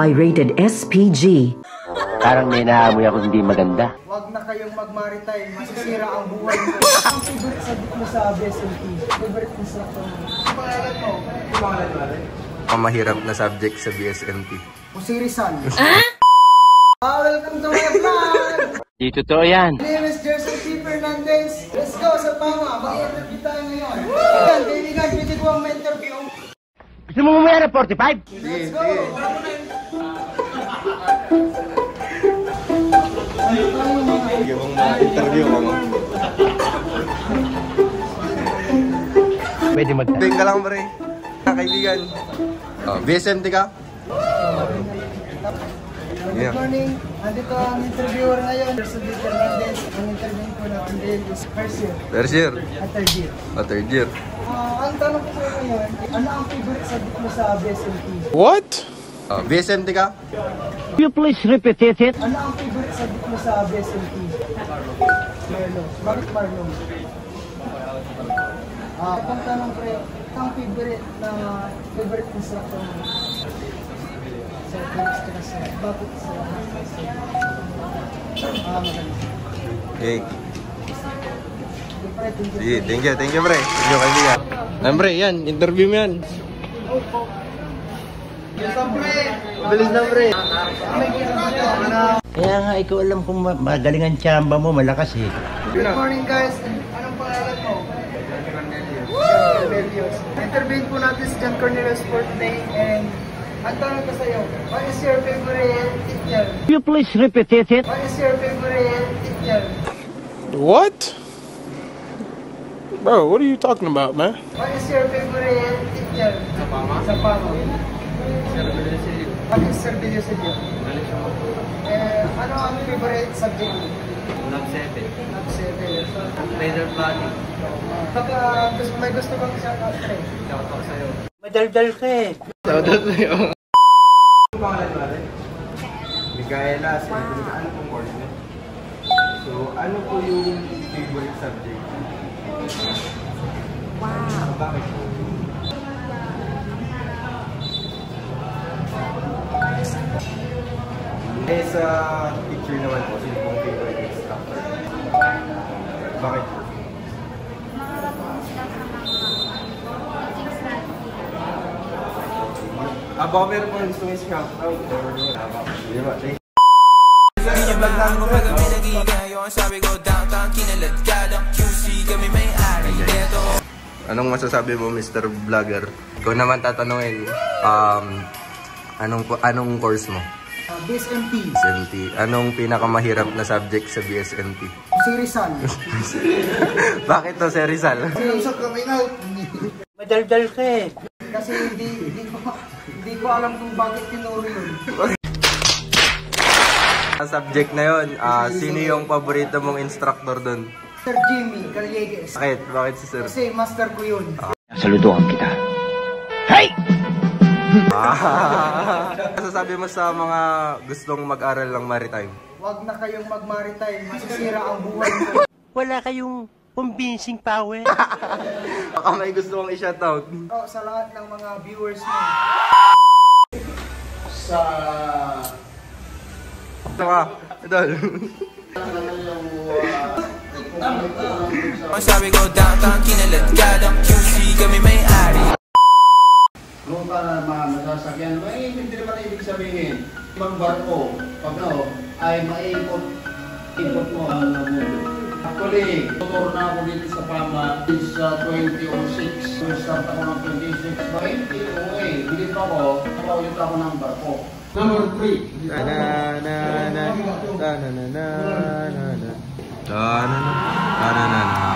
ay rated SPG. Parang may naamoy ako hindi maganda. Huwag na kayong mag-maritime, masisira ang buhay mo. Ang favorite subject mo sa BSMT? Favorite instructor mo? Ang pangalan mo? Ang mahirap na subject sa BSMT. O si Rizal? Welcome to my vlog! Di totoo yan. My name is Jerson T. Fernandez. Let's go sa Pama. Mag-interview tayo ngayon. Ayan, kaibigan, pwede ko ang interview. Gusto mo mamaya na 45? Let's go! Sige mong ma-interview ko mo. Pwede magtanong. Tingin ka lang pre. Kaibigan. BSMT ka? Good morning. Andito ang interviewer ngayon. Jerson T. Fernandez. Ang interview ko natin is first year. First year? At third year. Third year. Ang tanong ko sa ngayon, ano ang favorite subject mo sa BSMT? What? BSMT ka? You please repeat it. Ano ang favorite subject mo sa BSMT? Marlon. Bakit Marlon? Itong tanong pre, ang favorite instructor mo? Sa Phoenix Class. Bakit sa maganda. Okay. Sige, thank you pre. Thank you kaibigan. Pre, yan, interview mo yan. Bilis na pre. Kaya nga, ikaw alam kung magaling ang tsamba mo, malakas eh. Good morning guys. Anong pangalan mo? Cornelius. Interviewin po natin si John Cornelius Fortney and ang tanong ko sa'yo, what is your favorite teacher? You please repeat it. What is your favorite teacher? What? Bro, what are you talking about, man? What is your favorite teacher? Sa Pama? Sa Pama. Bakit Servilio Silvio? Ano ang favorite subject mo? Lab 7. Lab 7. Feather flooding. Baka may gusto bang shoutout ka eh? Shoutout sa'yo. Madaldal ka eh. Shoutout sa'yo. Micaela, ano pong course mo? So, ano po yung favorite subject? Wow! Bakit po? Sa picture naman po, sino pong favorite instructor? Bakit po? Baka meron pong gusto yung shoutout. Hindi ba? Thank you. Anong masasabi mo, Mr. Vlogger? Ikaw naman tatanungin, anong course mo? BSMT. BSMT. Anong pinakamahirap na subject sa BSMT? Si Rizal. Bakit to si Rizal? Sa coming out. Madaldal ka eh. Kasi hindi ko alam kung bakit tinuro yun. Sa subject na yun, sino yung paborito mong instructor dun? Sir Jimmy Callegues. Bakit si Sir? Kasi master ko yun. Saludohan kita. Hey! Sasabi mo sa mga gustong mag-aral ng maritime? Huwag na kayong mag-maritime, masisira ang buhay mo. Wala kayong convincing power. Baka may gusto kong i-shoutout. Sa lahat ng mga viewers mo. Ito ka, idol. Sabi ko downtown, kinalat ka ng QC, kami may-ari. Kung para masasakyan, hindi naman ibig sabihin. Ibang barko, pag ay maiikot mo ang mundo. Actually, tutor na ako dito sa Pama since 2006. Start ako ng 26. By 2008, hindi pa ako, nakaulit ako ng barko. Number 3. Na-na-na-na. Na-na-na-na-na. Na-na-na-na.